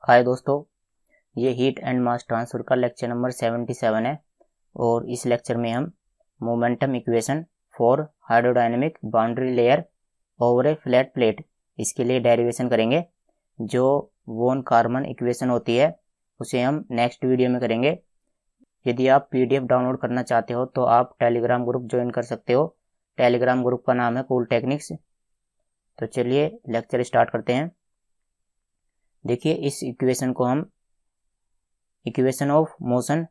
हाय दोस्तों, ये heat and mass transfer का लेक्चर नंबर 77 है और इस लेक्चर में हम momentum equation for hydrodynamic boundary layer over a flat plate इसके लिए डेरिवेशन करेंगे। जो वॉन कार्मन इक्वेशन होती है उसे हम नेक्स्ट वीडियो में करेंगे। यदि आप पीडीएफ डाउनलोड करना चाहते हो तो आप टेलीग्राम ग्रुप ज्वाइन कर सकते हो। टेलीग्राम ग्रुप का नाम है कूल टेक्निक्स। तो चलिए लेक्चर स्टार्ट करते हैं। देखिए, इस इक्वेशन को हम इक्वेशन ऑफ मोशन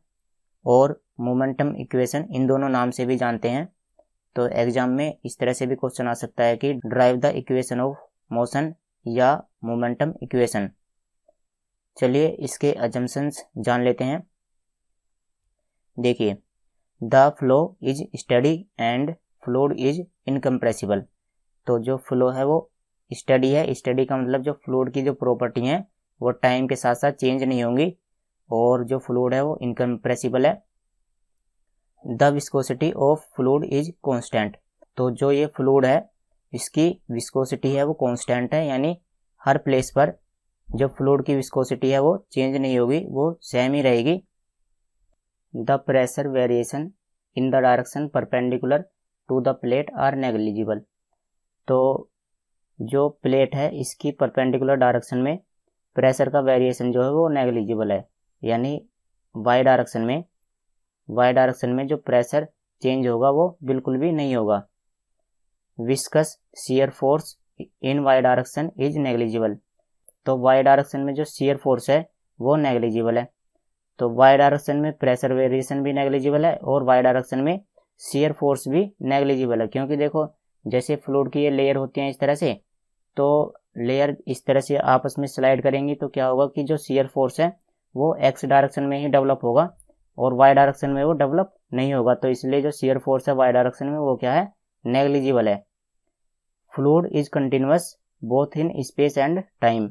और मोमेंटम इक्वेशन इन दोनों नाम से भी जानते हैं। तो एग्जाम में इस तरह से भी क्वेश्चन आ सकता है कि drive the equation of motion या मोमेंटम इक्वेशन। चलिए इसके अजम्पशंस जान लेते हैं। देखिए, the flow is study and fluid is incompressible. तो जो फ्लो है वो स्टडी है। स्टडी का मतलब जो फ्लूइड की जो प्रॉपर्टी है वो टाइम के साथ साथ चेंज नहीं होंगी, और जो फ्लूइड है वो इनकम्प्रेसिबल है। The viscosity of fluid is constant. तो जो ये फ्लूइड है इसकी विस्कोसिटी है वो कांस्टेंट है, यानी हर प्लेस पर जो फ्लूइड की विस्कोसिटी है वो चेंज नहीं होगी, वो सेम ही रहेगी। The pressure variation in the direction perpendicular to the plate are negligible. तो जो प्लेट है इसकी परपेंडिकुलर डायरेक्शन में प्रेशर का वेरिएशन जो है वो नेग्लिजिबल है, यानी वाई डायरेक्शन में जो प्रेशर चेंज होगा वो बिल्कुल भी नहीं होगा। Viscous shear force in Y direction is negligible. तो वाई डायरेक्शन में जो शियर फोर्स है वो नेग्लिजिबल है। तो वाई डायरेक्शन में प्रेशर वेरिएशन भी नेग्लिजिबल है और वाई डायरेक्शन में शियर फोर्स भी नेग्लिजिबल है, क्योंकि देखो जैसे फ्लूइड की ये लेयर होती हैं इस तरह से, तो लेयर इस तरह से आपस में स्लाइड करेंगी तो क्या होगा कि जो शियर फोर्स है वो एक्स डायरेक्शन में ही डेवलप होगा और वाई डायरेक्शन में वो डेवलप नहीं होगा। तो इसलिए जो शियर फोर्स है वाई डायरेक्शन में वो क्या है, नेग्लिजिबल है। Fluid is continuous both in space and time.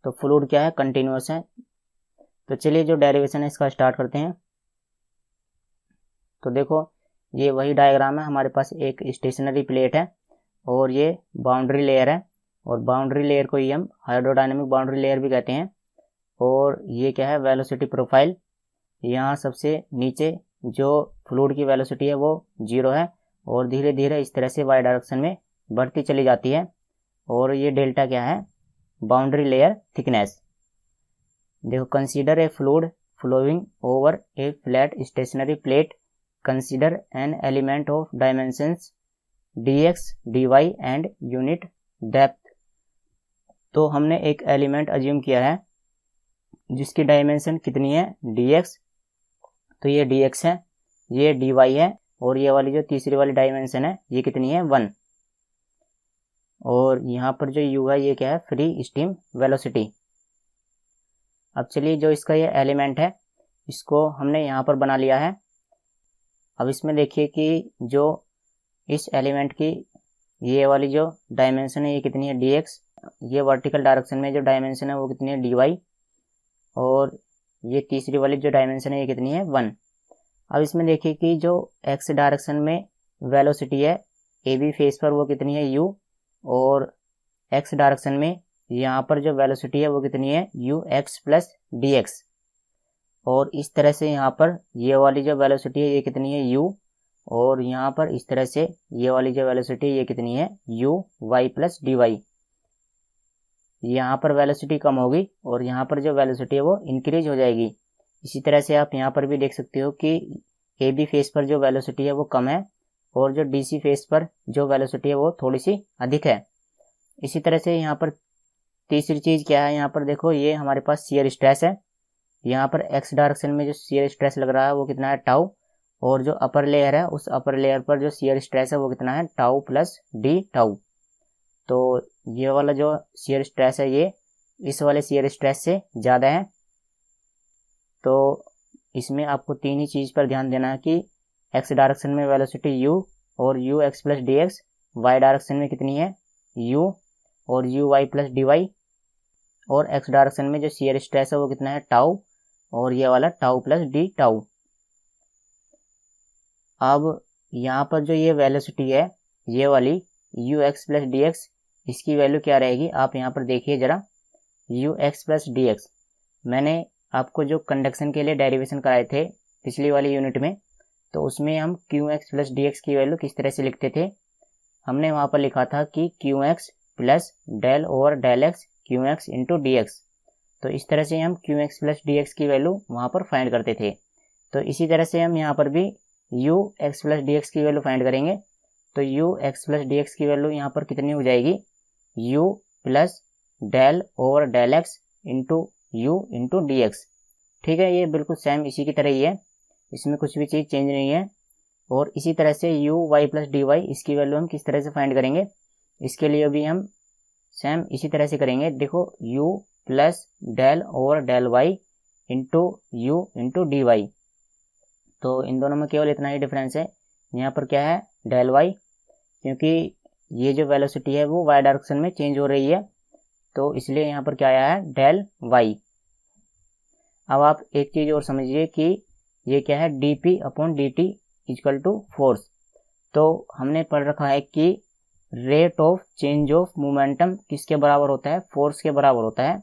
तो फ्लूइड क्या है, कंटिन्यूअस है। तो चलिए जो डेरिवेशन है इसका स्टार्ट करते हैं। तो देखो ये वही डायग्राम है, हमारे पास एक स्टेशनरी प्लेट है और ये बाउंड्री लेयर है, और बाउंड्री लेयर को ही हम हाइड्रोडायनेमिक बाउंड्री लेयर भी कहते हैं। और ये क्या है, वेलोसिटी प्रोफाइल। यहाँ सबसे नीचे जो फ्लूइड की वेलोसिटी है वो 0 है और धीरे धीरे इस तरह से वाई डायरेक्शन में बढ़ती चली जाती है। और ये डेल्टा क्या है, बाउंड्री लेयर थिकनेस। देखो, consider a fluid flowing over a flat stationary plate, consider an element of dimensions dx dy and unit depth. तो हमने एक एलिमेंट अज्यूम किया है जिसकी डायमेंशन कितनी है, dx। तो ये dx है, ये dy है, और ये वाली जो तीसरी वाली डायमेंशन है ये कितनी है, 1। और यहाँ पर जो u है ये क्या है, फ्री स्टीम वेलोसिटी। अब चलिए जो इसका ये एलिमेंट है इसको हमने यहाँ पर बना लिया है। अब इसमें देखिए कि जो इस एलिमेंट की ये वाली जो डायमेंशन है ये कितनी है, dx। ये वर्टिकल डायरेक्शन में जो डायमेंशन है वो कितनी है, dy। और ये तीसरी वाली जो डायमेंशन है ये कितनी है, 1। अब इसमें देखिए कि जो x डायरेक्शन में वेलोसिटी है ए बी फेस पर वो कितनी है, u। और x डायरेक्शन में यहाँ पर जो वेलोसिटी है वो कितनी है, ux प्लस dx। और इस तरह से यहाँ पर ये वाली जो वेलोसिटी है ये कितनी है, u। और यहाँ पर इस तरह से ये वाली जो वेलोसिटी ये कितनी है, uy प्लस dy। यहाँ पर वेलोसिटी कम होगी और यहाँ पर जो वेलोसिटी है वो इंक्रीज हो जाएगी। इसी तरह से आप यहाँ पर भी देख सकते हो कि ए बी फेस पर जो वेलोसिटी है वो कम है और जो डी सी फेस पर जो वेलोसिटी है वो थोड़ी सी अधिक है। इसी तरह से यहाँ पर तीसरी चीज़ क्या है, यहाँ पर देखो ये हमारे पास शियर स्ट्रेस है। यहाँ पर एक्स डायरेक्शन में जो शियर स्ट्रेस लग रहा है वो कितना है, टाउ। और जो अपर लेयर है उस अपर लेयर पर जो शियर स्ट्रेस है वो कितना है, टाउ प्लस डी टाउ। तो ये वाला जो शियर स्ट्रेस है ये इस वाले शियर स्ट्रेस से ज़्यादा है। तो इसमें आपको तीन ही चीज़ पर ध्यान देना है कि एक्स डायरेक्शन में वेलोसिटी u और u x plus D X, Y direction में कितनी है, u और u y plus D Y. और एक्स डायरेक्शन में जो शियर स्ट्रेस है वो कितना है, टाउ, और ये वाला टाउ प्लस डी टाउ। अब यहाँ पर जो ये वेलोसिटी है ये वाली ux प्लस डी एक्स, इसकी वैल्यू क्या रहेगी, आप यहाँ पर देखिए ज़रा। You x plus D x. मैंने आपको जो कंडक्शन के लिए डेरिवेशन कराए थे पिछली वाली यूनिट में, तो उसमें हम Q X plus D X की वैल्यू किस तरह से लिखते थे। हमने वहाँ पर लिखा था कि Q X plus del over del X Q X into D X. तो इस तरह से हम Q X plus D X की वैल्यू वहाँ पर फाइंड करते थे। तो इसी तरह से हम यहाँ पर भी U x plus D X की वैल्यू फाइंड करेंगे। तो you x plus D X की वैल्यू यहाँ पर कितनी हो जाएगी, U plus del over del x into you into D X. ठीक है, ये बिल्कुल सेम इसी की तरह ही है, इसमें कुछ भी चीज़ चेंज नहीं है। और इसी तरह से U Y plus D Y, इसकी वैल्यू हम किस तरह से फाइंड करेंगे, इसके लिए भी हम सेम इसी तरह से करेंगे। देखो U plus del over del Y into you into D Y. तो इन दोनों में केवल इतना ही डिफरेंस है, यहाँ पर क्या है डेल वाई, क्योंकि ये जो वेलोसिटी है वो वाई डायरेक्शन में चेंज हो रही है, तो इसलिए यहाँ पर क्या आया है डेल वाई। अब आप एक चीज़ और समझिए कि ये क्या है D P upon D T equal to force. तो हमने पढ़ रखा है कि rate of change of momentum किसके बराबर होता है, फोर्स के बराबर होता है।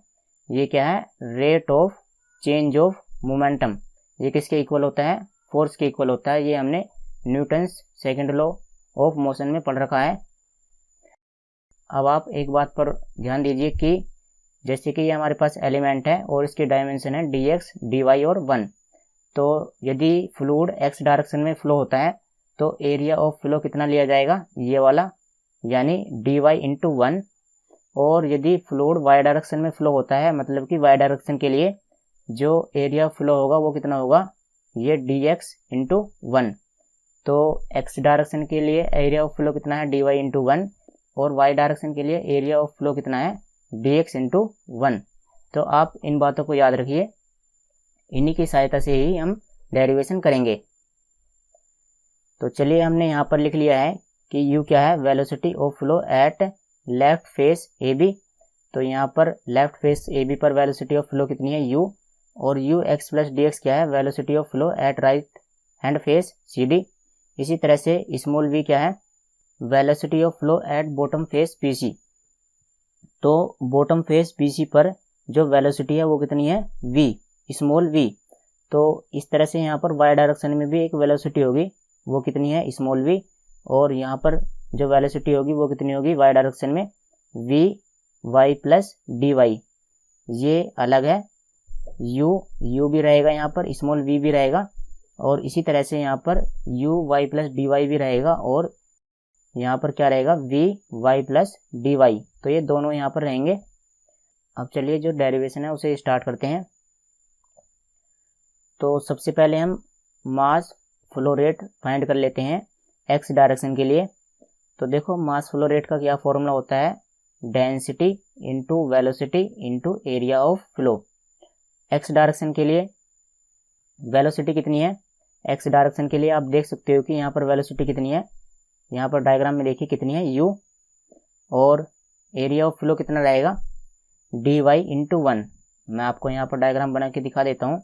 ये क्या है rate of change of momentum, ये किसके इक्वल होता है, फोर्स के इक्वल होता है। ये हमने Newton's second law of motion में पढ़ रखा है। अब आप एक बात पर ध्यान दीजिए कि जैसे कि ये हमारे पास एलिमेंट है और इसकी डायमेंशन है डी एक्स डी वाई और 1। तो यदि फ्लूइड एक्स डायरेक्शन में फ्लो होता है तो एरिया ऑफ फ्लो कितना लिया जाएगा, ये वाला, यानी डी वाई इंटू 1। और यदि फ्लूइड वाई डायरेक्शन में फ्लो होता है, मतलब कि वाई डायरेक्शन के लिए जो एरिया ऑफ फ्लो होगा वो कितना होगा, ये डी एक्स इंटू 1। तो एक्स डायरेक्शन के लिए एरिया ऑफ फ्लो कितना है डी वाई इंटू 1, और वाई डायरेक्शन के लिए एरिया ऑफ फ्लो कितना है डी एक्स इंटू 1। तो आप इन बातों को याद रखिए, इन्हीं की सहायता से ही हम डेरिवेशन करेंगे। तो चलिए हमने यहाँ पर लिख लिया है कि यू क्या है velocity of flow at left face A B. तो यहाँ पर लेफ्ट फेस ए बी पर वेलोसिटी ऑफ फ्लो कितनी है यू, और U x plus D X क्या है velocity of flow at right hand face C D. इसी तरह से स्मॉल वी क्या है velocity of flow at bottom face P C. तो बॉटम फेस पी सी पर जो वेलोसिटी है वो कितनी है v, स्मॉल v। तो इस तरह से यहाँ पर y डायरेक्शन में भी एक वेलोसिटी होगी, वो कितनी है स्मॉल v, और यहाँ पर जो वेलोसिटी होगी वो कितनी होगी y डायरेक्शन में v y plus D Y. ये अलग है, u भी रहेगा, यहाँ पर स्मॉल v भी रहेगा, और इसी तरह से यहाँ पर u y plus D Y भी रहेगा, और यहाँ पर क्या रहेगा v y plus D Y. तो ये दोनों यहाँ पर रहेंगे। अब चलिए जो डेरिवेशन है उसे स्टार्ट करते हैं। तो सबसे पहले हम मास फ्लो रेट फाइंड कर लेते हैं एक्स डायरेक्शन के लिए। तो देखो मास फ्लो रेट का क्या फॉर्मूला होता है, density into velocity into area of flow. X direction के लिए वेलोसिटी कितनी है, एक्स डायरेक्शन के लिए आप देख सकते हो कि यहाँ पर वेलोसिटी कितनी है, यहाँ पर डायग्राम में देखिए कितनी है u, और एरिया ऑफ फ्लो कितना रहेगा डी वाई इंटू 1। मैं आपको यहाँ पर डायग्राम बना के दिखा देता हूँ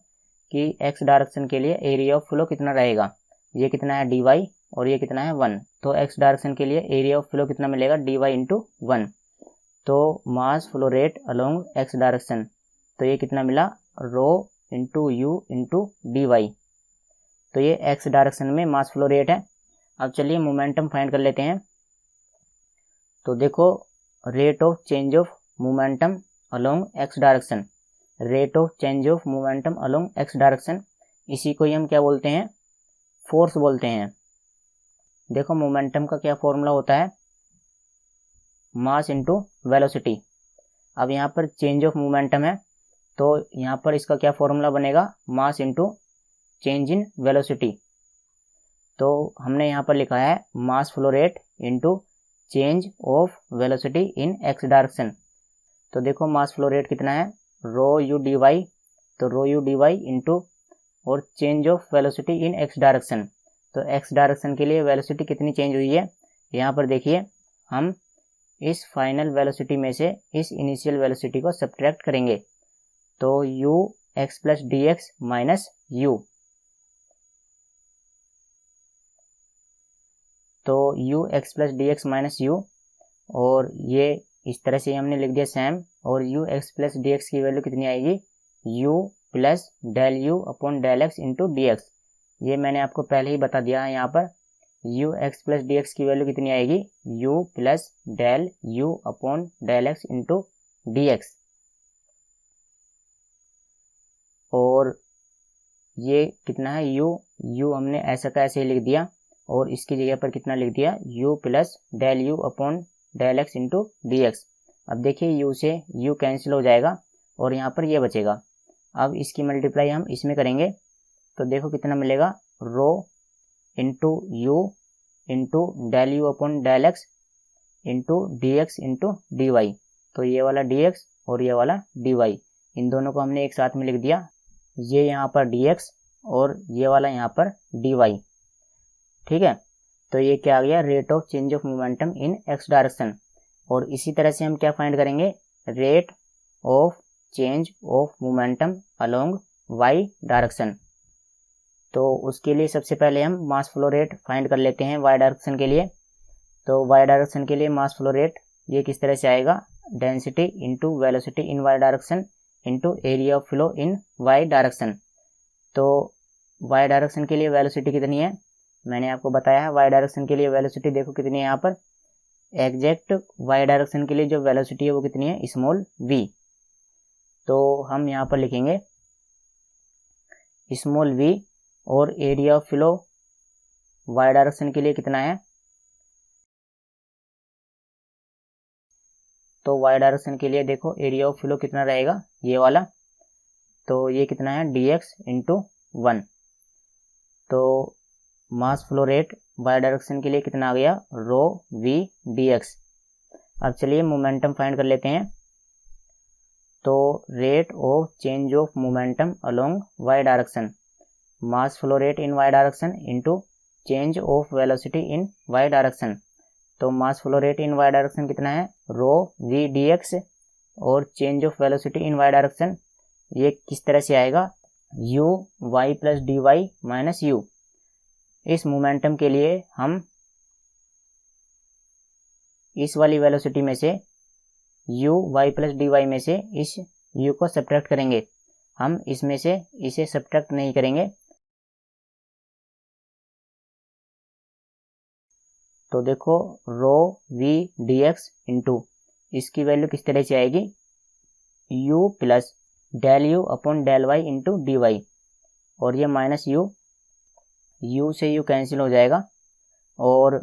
कि एक्स डायरेक्शन के लिए एरिया ऑफ फ्लो कितना रहेगा, ये कितना है डी वाई और ये कितना है 1। तो एक्स डायरेक्शन के लिए एरिया ऑफ फ्लो कितना मिलेगा डी वाई इंटू 1। तो mass flow rate along x direction, तो ये कितना मिला rho into you into D Y. तो ये एक्स डायरेक्शन में मास फ्लो रेट है। अब चलिए मोमेंटम फाइंड कर लेते हैं। तो देखो rate of change of momentum along x direction, rate of change of momentum along x direction, इसी को ही हम क्या बोलते हैं फोर्स बोलते हैं। देखो मोमेंटम का क्या फॉर्मूला होता है मास इंटू वेलोसिटी। अब यहाँ पर चेंज ऑफ मोमेंटम है, तो यहाँ पर इसका क्या फॉर्मूला बनेगा mass into change in velocity. तो हमने यहाँ पर लिखा है मास flow rate into change of velocity in x direction. तो देखो मास फ्लो रेट कितना है रो यू डी वाई, तो रो यू डी वाई इंटू और change of velocity in x direction. तो एक्स डायरेक्शन के लिए वेलोसिटी कितनी चेंज हुई है, यहाँ पर देखिए हम इस फाइनल वेलोसिटी में से इस इनिशियल वेलोसिटी को सब्ट्रैक्ट करेंगे। तो you x plus D x minus u, तो you x plus D x minus u, और ये इस तरह से हमने लिख दिया सेम। और U x plus D X की वैल्यू कितनी आएगी, U plus del you upon del x into D X. ये मैंने आपको पहले ही बता दिया है यहाँ पर, U x plus D X की वैल्यू कितनी आएगी, U plus del you upon del x into D X. और ये कितना है, यू हमने ऐसा का ऐसे ही लिख दिया और इसकी जगह पर कितना लिख दिया, U plus del you upon del x into D X. अब देखिए यू से यू कैंसिल हो जाएगा और यहाँ पर ये बचेगा। अब इसकी मल्टीप्लाई हम इसमें करेंगे तो देखो कितना मिलेगा, rho into you into del you upon del x into D x into D Y. तो ये वाला डी एक्स और ये वाला डी वाई, इन दोनों को हमने एक साथ में लिख दिया। ये यहाँ पर डी एक्स और ये वाला यहाँ पर डी वाई। ठीक है, तो ये क्या आ गया, rate of change of momentum in x direction. और इसी तरह से हम क्या फाइंड करेंगे, rate of change of momentum along Y direction. तो उसके लिए सबसे पहले हम मास फ्लो रेट फाइंड कर लेते हैं वाई डायरेक्शन के लिए। तो वाई डायरेक्शन के लिए मास फ्लो रेट ये किस तरह से आएगा, density into velocity in Y direction into area of flow in Y direction. तो वाई डायरेक्शन के लिए वेलोसिटी कितनी है, मैंने आपको बताया है। वाई डायरेक्शन के लिए वेलोसिटी देखो कितनी है, यहाँ पर एग्जैक्ट वाई डायरेक्शन के लिए जो वेलोसिटी है वो कितनी है, स्मॉल v। तो हम यहाँ पर लिखेंगे स्मॉल v और area of flow Y direction के लिए कितना है, तो वाई डायरेक्शन के लिए देखो एरिया ऑफ फ्लो कितना रहेगा, ये वाला। तो ये कितना है, dx इंटू 1। तो mass flow rate Y direction के लिए कितना आ गया, रो v dx। अब चलिए मोमेंटम फाइंड कर लेते हैं। तो rate of change of momentum along Y direction, mass flow rate in Y direction into change of velocity in Y direction. तो mass flow rate in Y direction कितना है, rho v dx और change of velocity in Y direction ये किस तरह से आएगा, u y plus D Y minus u. इस मोमेंटम के लिए हम इस वाली वेलोसिटी में से u y plus D Y में से इस u को सब्ट्रैक्ट करेंगे, हम इसमें से इसे सब्ट्रैक्ट नहीं करेंगे। तो देखो रो v dx इंटू इसकी वैल्यू किस तरह से आएगी, u plus del you upon del Y into D Y. और ये माइनस u से u कैंसिल हो जाएगा और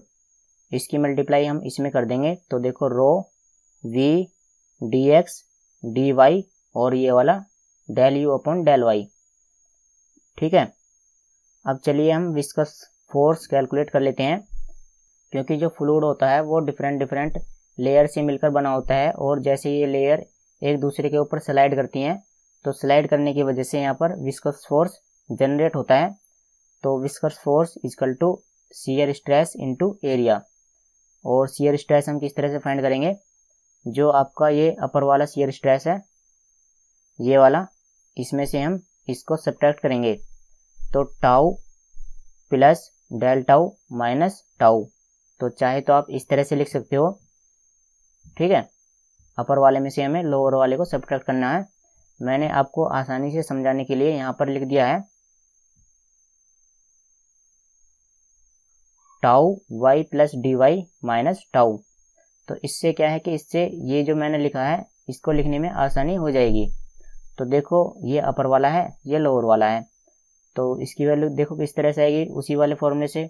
इसकी मल्टीप्लाई हम इसमें कर देंगे। तो देखो रो v dx dy और ये वाला del you upon del Y. ठीक है, अब चलिए हम विस्कस फोर्स कैलकुलेट कर लेते हैं। क्योंकि जो फ्लूइड होता है वो डिफरेंट लेयर से मिलकर बना होता है और जैसे ये लेयर एक दूसरे के ऊपर स्लाइड करती हैं तो स्लाइड करने की वजह से यहाँ पर विस्कस फोर्स जनरेट होता है। तो viscous force equal to shear stress into area. और शियर स्ट्रेस हम किस तरह से फाइंड करेंगे, जो आपका ये अपर वाला शियर स्ट्रेस है ये वाला, इसमें से हम इसको सब्ट्रैक्ट करेंगे। तो tau plus del tau minus tau. तो चाहे तो आप इस तरह से लिख सकते हो। ठीक है, अपर वाले में से हमें लोअर वाले को सब्ट्रैक्ट करना है। मैंने आपको आसानी से समझाने के लिए यहाँ पर लिख दिया है tau Y plus D Y minus tau. तो इससे क्या है कि इससे ये जो मैंने लिखा है इसको लिखने में आसानी हो जाएगी। तो देखो ये अपर वाला है ये लोअर वाला है, तो इसकी वैल्यू देखो किस तरह से आएगी, उसी वाले फॉर्मूले से।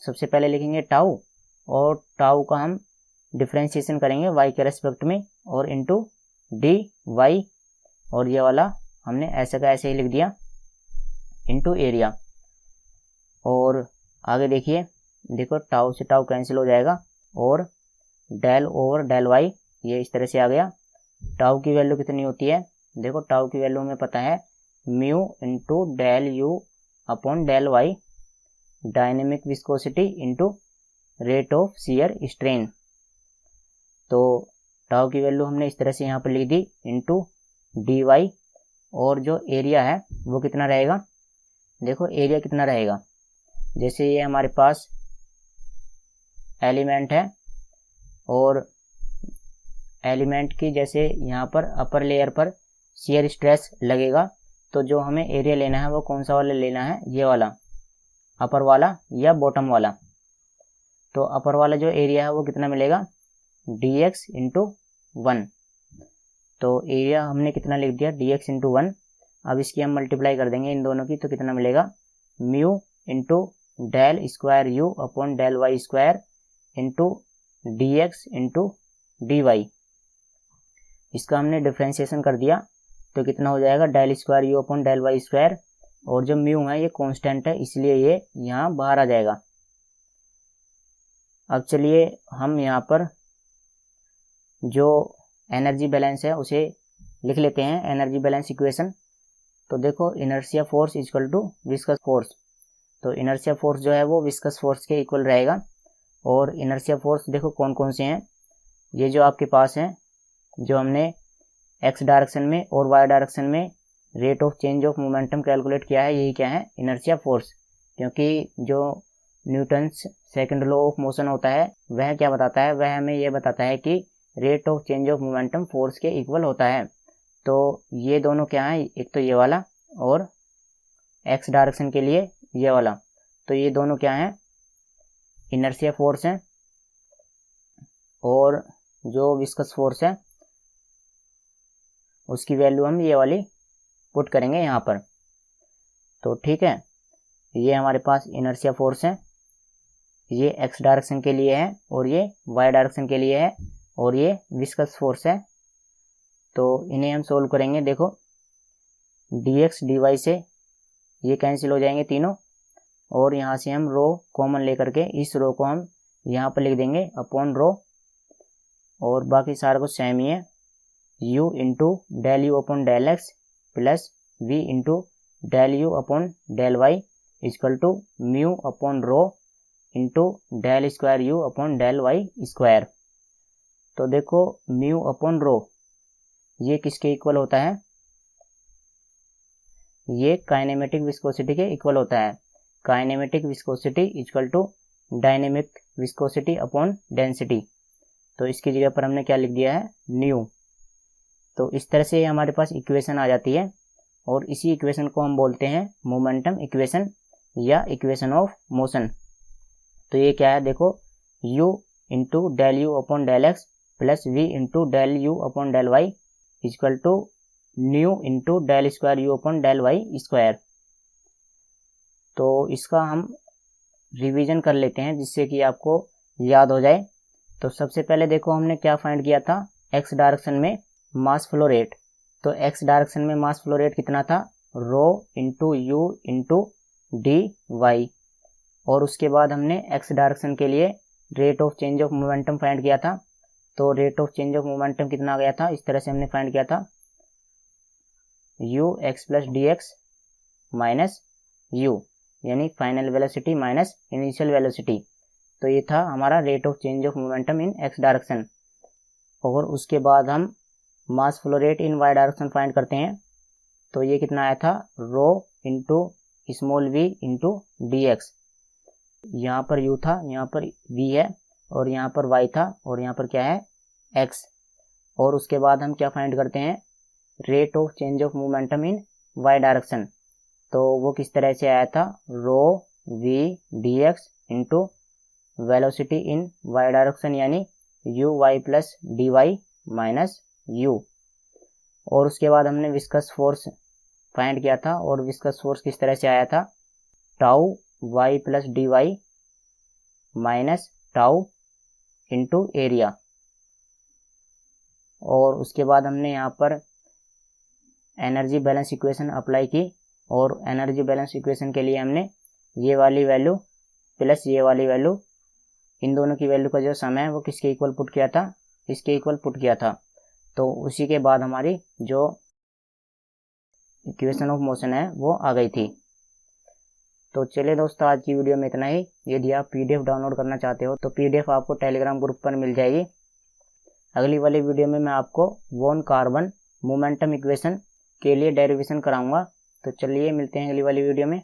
सबसे पहले लिखेंगे टाउ और टाउ का हम डिफ्रेंशिएशन करेंगे y के रेस्पेक्ट में और इंटू डी वाई। और ये वाला हमने ऐसे का ऐसे ही लिख दिया इंटू एरिया। और आगे देखिए, देखो टाउ से टाउ कैंसिल हो जाएगा और डेल ओवर डेल वाई ये इस तरह से आ गया। टाउ की वैल्यू कितनी होती है, देखो टाउ की वैल्यू हमें पता है mu into del you upon del y dynamic viscosity into rate of shear strain. तो टाउ की वैल्यू हमने इस तरह से यहाँ पर लिख दी इंटू डी वाई। और जो एरिया है वो कितना रहेगा, देखो एरिया कितना रहेगा, जैसे ये हमारे पास एलिमेंट है और एलिमेंट की जैसे यहाँ पर अपर लेयर पर शियर स्ट्रेस लगेगा, तो जो हमें एरिया लेना है वो कौन सा वाला लेना है, ये वाला अपर वाला या बॉटम वाला। तो अपर वाला जो एरिया है वो कितना मिलेगा, dx इंटू 1। तो एरिया हमने कितना लिख दिया, dx इंटू 1। अब इसकी हम मल्टीप्लाई कर देंगे इन दोनों की, तो कितना मिलेगा, mu into del square u upon del y square into dx into dy। इसका हमने डिफ्रेंशिएशन कर दिया तो कितना हो जाएगा, del square u upon del y square, और जो म्यू है ये कांस्टेंट है इसलिए ये यहाँ बाहर आ जाएगा। अब चलिए हम यहाँ पर जो एनर्जी बैलेंस है उसे लिख लेते हैं, एनर्जी बैलेंस इक्वेशन। तो देखो inertia force equal to viscous force, तो इनर्शिया फोर्स जो है वो विस्कस फोर्स के इक्वल रहेगा। और इनर्शिया फोर्स देखो कौन कौन से हैं, ये जो आपके पास हैं, जो हमने एक्स डायरेक्शन में और वाई डायरेक्शन में rate of change of momentum calculate किया है, यही क्या है, इनर्शिया फोर्स। क्योंकि जो Newton's second law of motion होता है वह क्या बताता है, वह हमें यह बताता है कि rate of change of momentum force के इक्वल होता है। तो ये दोनों क्या है, एक तो ये वाला और एक्स डायरेक्शन के लिए ये वाला, तो ये दोनों क्या है, इनर्शिया फोर्स है। और जो विस्कस फोर्स है उसकी वैल्यू हम ये वाली पुट करेंगे यहाँ पर। तो ठीक है, ये हमारे पास इनर्शिया फोर्स है, ये एक्स डायरेक्शन के लिए है और ये वाई डायरेक्शन के लिए है, और ये विस्कस फोर्स है। तो इन्हें हम सोल्व करेंगे। देखो dx dy से ये कैंसिल हो जाएंगे तीनों, और यहाँ से हम रो कॉमन लेकर के इस रो को हम यहाँ पर लिख देंगे अपॉन रो, और बाकी सारा कुछ सेम ही है, u into del you upon del x plus v into del you upon del y equal to mu upon rho into del square u upon del y square. तो देखो mu upon रो ये किसके equal होता है, ये kinematic viscosity के equal होता है। Kinematic viscosity equal to dynamic viscosity upon density. तो इसकी जगह पर हमने क्या लिख दिया है, न्यू। तो इस तरह से हमारे पास इक्वेशन आ जाती है, और इसी इक्वेशन को हम बोलते हैं मोमेंटम इक्वेशन या इक्वेशन ऑफ मोशन। तो ये क्या है, देखो u into del you upon del x plus v into del you upon del y equal to mu into del square u upon del y square. तो इसका हम revision कर लेते हैं जिससे कि आपको याद हो जाए। तो सबसे पहले देखो हमने क्या फाइंड किया था, एक्स डायरेक्शन में मास फ्लो रेट। तो एक्स डायरेक्शन में मास फ्लो रेट कितना था, rho into you into D Y. और उसके बाद हमने एक्स डायरेक्शन के लिए rate of change of momentum find किया था। तो rate of change of momentum कितना आ गया था, इस तरह से हमने फाइंड किया था, u x plus D x minus u, यानी final velocity minus initial velocity. तो ये था हमारा rate of change of momentum in x direction. और उसके बाद हम mass flow rate in Y direction find करते हैं। तो ये कितना आया था, rho into small v into D x. यहाँ पर u था, यहाँ पर v है, और यहाँ पर y था, और यहाँ पर क्या है, x। और उसके बाद हम क्या फाइंड करते हैं, rate of change of momentum in y direction. तो वो किस तरह से आया था, rho v dx into velocity in y direction यानी u y plus D Y minus u। और उसके बाद हमने विस्कस फोर्स फाइंड किया था, और विस्कस फोर्स किस तरह से आया था, tau y plus D Y minus tau into area. और उसके बाद हमने यहाँ पर एनर्जी बैलेंस इक्वेशन अप्लाई की, और एनर्जी बैलेंस इक्वेशन के लिए हमने ये वाली वैल्यू प्लस ये वाली वैल्यू, इन दोनों की वैल्यू का जो सम है वो किसके इक्वल पुट किया था, इसके इक्वल पुट किया था। तो उसी के बाद हमारी जो इक्वेशन ऑफ मोशन है वो आ गई थी। तो चलिए दोस्तों, आज की वीडियो में इतना ही। यदि आप पीडीएफ डाउनलोड करना चाहते हो तो पीडीएफ आपको टेलीग्राम ग्रुप पर मिल जाएगी। अगली वाली वीडियो में मैं आपको वॉन कार्बन मोमेंटम इक्वेशन के लिए डेरिवेशन कराऊंगा। तो चलिए मिलते हैं अगली वाली वीडियो में।